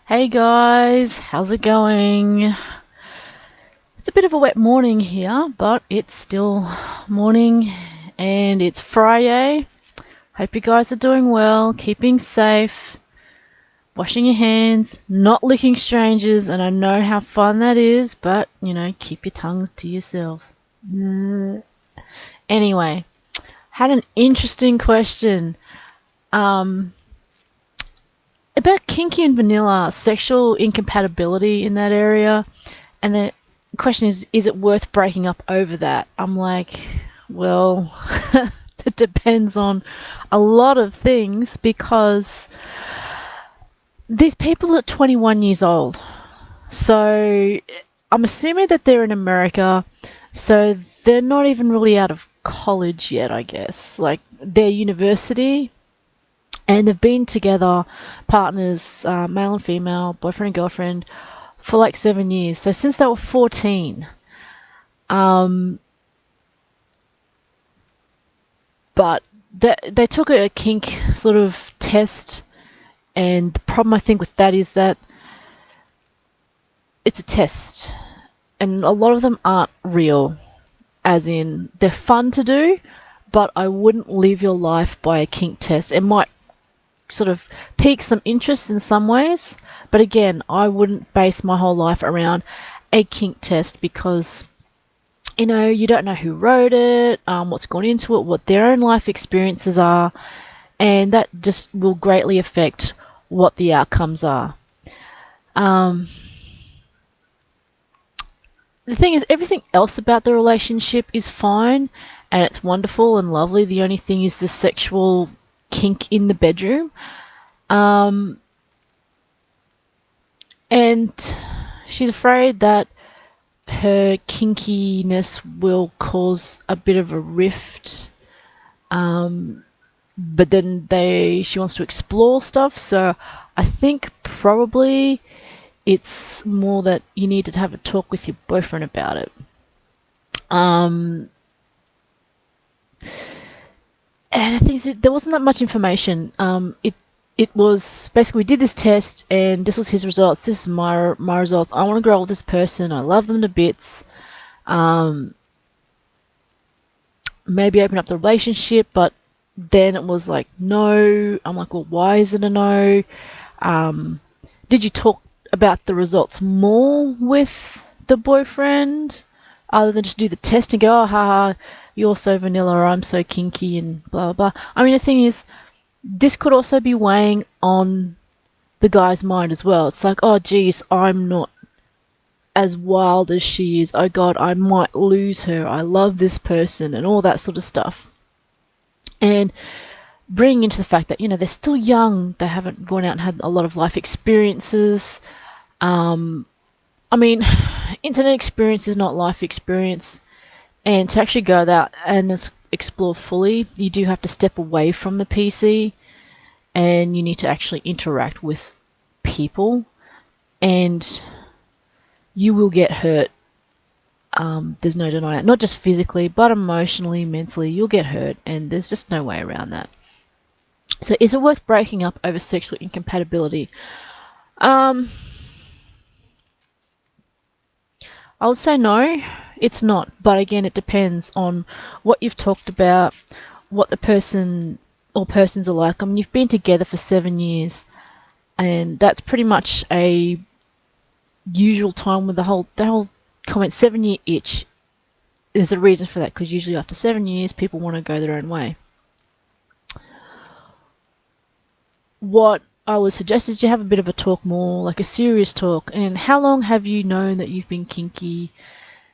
Hey guys, how's it going? It's a bit of a wet morning here, but it's still morning and it's Friday. Hope you guys are doing well, keeping safe, washing your hands, not licking strangers, and I know how fun that is, but keep your tongues to yourselves. Anyway, had an interesting question. Um, about kinky and vanilla sexual incompatibility in that area. And the question is it worth breaking up over that? I'm like, well, it depends on a lot of things because these people are 21 years old. So I'm assuming that they're in America, so they're not even really out of college yet, I guess. Like, they're university, and they've been together, partners, male and female, boyfriend and girlfriend, for like 7 years. So since they were 14. Um, but they took a kink sort of test, and the problem I think with that is that it's a test, and a lot of them aren't real, as in they're fun to do, but I wouldn't live your life by a kink test. It might sort of pique some interest in some ways, but again, I wouldn't base my whole life around a kink test because you don't know who wrote it, what's gone into it, what their own life experiences are, and that just will greatly affect what the outcomes are. Um, the thing is, everything else about the relationship is fine and it's wonderful and lovely. The only thing is the sexual kink in the bedroom. Um, and she's afraid that her kinkiness will cause a bit of a rift. But then she wants to explore stuff, so I think probably it's more that you need to have a talk with your boyfriend about it. Um, and I think there wasn't that much information. It was basically we did this test and this was his results. This is my results. I want to grow with this person. I love them to bits. Um, Maybe open up the relationship, but then it was like no. I'm like, well, why is it a no? Um, did you talk about the results more with the boyfriend other than just do the test and go, oh, haha, you're so vanilla, or I'm so kinky, and blah, blah, blah? I mean, the thing is, this could also be weighing on the guy's mind as well. It's like, oh, geez, I'm not as wild as she is. Oh, God, I might lose her. I love this person, and all that sort of stuff. And bringing into the fact that, they're still young, they haven't gone out and had a lot of life experiences. Um, I mean, internet experience is not life experience, and to actually go out and explore fully, you do have to step away from the PC, and you need to actually interact with people, and you will get hurt. There's no denying it. Not just physically, but emotionally, mentally, you'll get hurt, and there's just no way around that. So, is it worth breaking up over sexual incompatibility? Um, I would say no, it's not. But again, it depends on what you've talked about, what the person or persons are like. I mean, you've been together for 7 years, and that's pretty much a usual time with the whole comment 7 year itch. There's a reason for that because usually after 7 years, people want to go their own way. What I would suggest is you have a bit of a talk more, like a serious talk. And how long have you known that you've been kinky?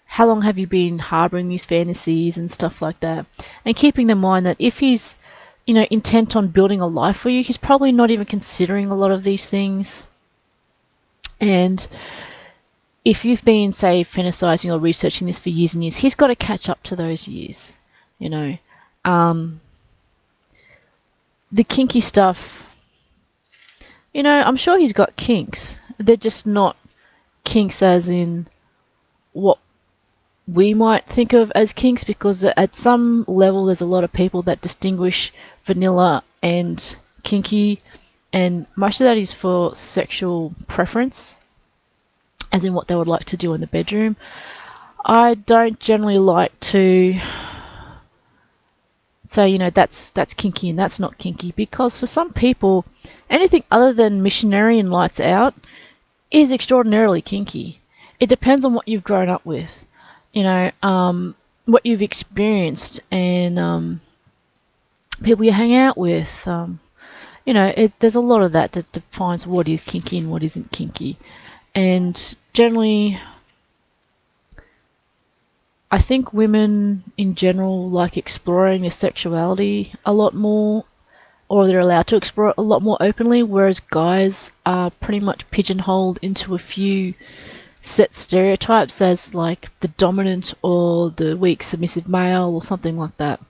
How long have you been harboring these fantasies and stuff like that? And keeping in mind that if he's, intent on building a life for you, he's probably not even considering a lot of these things. And if you've been, say, fantasizing or researching this for years and years, he's got to catch up to those years. You know, um, the kinky stuff. I'm sure he's got kinks. They're just not kinks as in what we might think of as kinks, because at some level there's a lot of people that distinguish vanilla and kinky, and most of that is for sexual preference, as in what they would like to do in the bedroom. I don't generally like to say, that's kinky and that's not kinky, because for some people, anything other than missionary and lights out is extraordinarily kinky. It depends on what you've grown up with, what you've experienced, and people you hang out with. There's a lot of that defines what is kinky and what isn't kinky. And generally, I think women in general like exploring their sexuality a lot more, or they're allowed to explore it a lot more openly, whereas guys are pretty much pigeonholed into a few set stereotypes as like the dominant or the weak submissive male or something like that.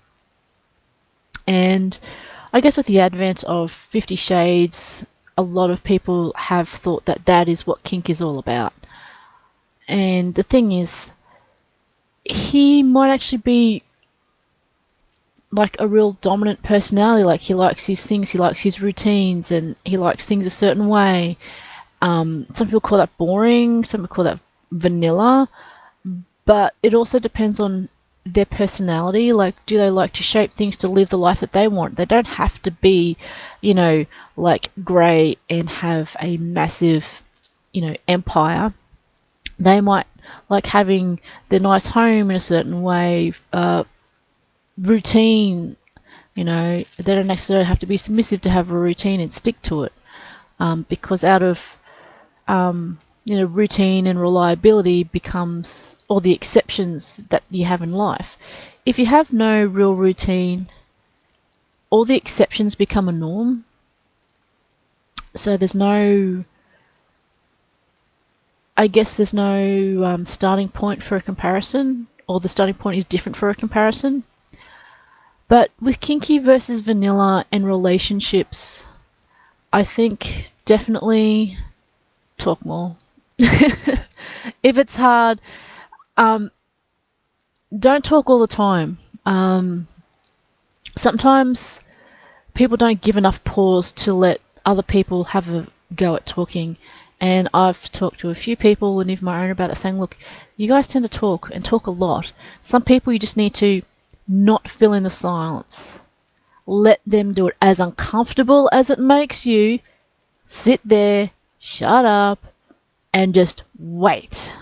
And I guess with the advent of 50 Shades, a lot of people have thought that that is what kink is all about. And the thing is, he might actually be like a real dominant personality. Like, he likes his things, he likes his routines, and he likes things a certain way. Some people call that boring, some people call that vanilla, but it also depends on their personality. Like, do they like to shape things to live the life that they want? They don't have to be, like grey and have a massive, empire. They might like having their nice home in a certain way, routine. They don't necessarily have to be submissive to have a routine and stick to it, because out of routine and reliability becomes all the exceptions that you have in life. If you have no real routine, all the exceptions become a norm. So there's no starting point for a comparison, or the starting point is different for a comparison. But with kinky versus vanilla and relationships, I think definitely talk more. If it's hard, don't talk all the time. Sometimes people don't give enough pause to let other people have a go at talking. And I've talked to a few people and even my own about it, saying, look, you guys tend to talk and talk a lot. Some people you just need to not fill in the silence. Let them do it. As uncomfortable as it makes you, sit there, shut up, and just wait.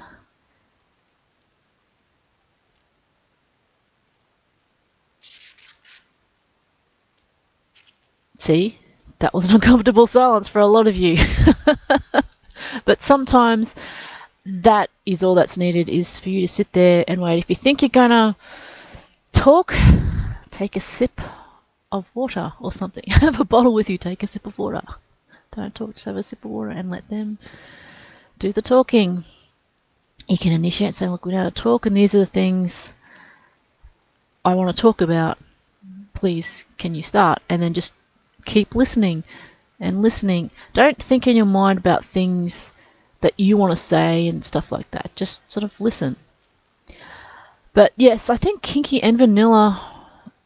See, that was an uncomfortable silence for a lot of you. But sometimes that is all that's needed, is for you to sit there and wait. If you think you're going to talk, take a sip of water or something. Have a bottle with you, take a sip of water. Don't talk, just have a sip of water and let them do the talking. You can initiate saying, look, we know how to talk, and these are the things I want to talk about. Please, can you start? And then just keep listening and listening. Don't think in your mind about things that you want to say and stuff like that. Just sort of listen. But yes, I think kinky and vanilla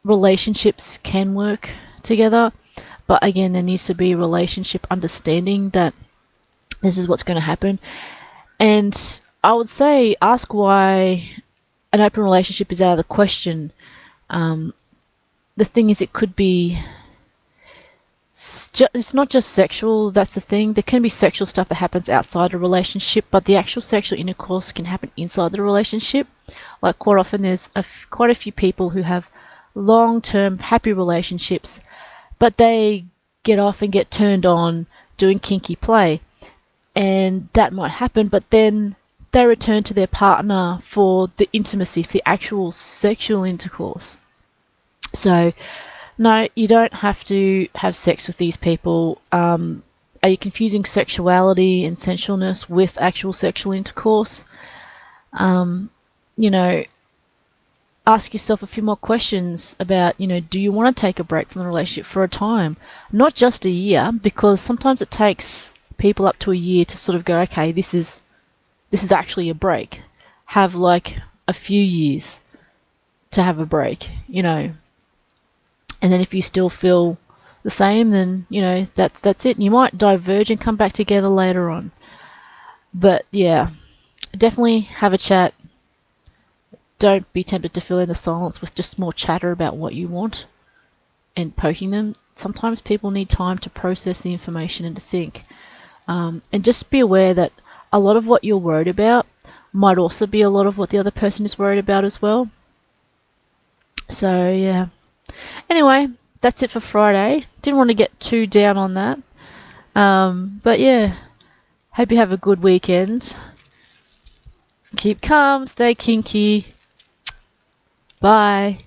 relationships can work together. But again, there needs to be relationship understanding that this is what's going to happen. And I would say ask why an open relationship is out of the question. The thing is, it could be... It's not just sexual, that's the thing. There can be sexual stuff that happens outside a relationship, but the actual sexual intercourse can happen inside the relationship. Like, quite often there's quite a few people who have long-term happy relationships, but they get off and get turned on doing kinky play. And that might happen, but then they return to their partner for the intimacy, for the actual sexual intercourse. So, no, you don't have to have sex with these people. Are you confusing sexuality and sensualness with actual sexual intercourse? Ask yourself a few more questions about, do you want to take a break from the relationship for a time? Not just a year, because sometimes it takes people up to a year to sort of go, okay, this is actually a break. Have like a few years to have a break, And then if you still feel the same, then that's it. You might diverge and come back together later on. But yeah, definitely have a chat. Don't be tempted to fill in the silence with just more chatter about what you want and poking them. Sometimes people need time to process the information and to think. And just be aware that a lot of what you're worried about might also be a lot of what the other person is worried about as well. So yeah. Anyway, that's it for Friday. Didn't want to get too down on that. But yeah, hope you have a good weekend. Keep calm, stay kinky. Bye.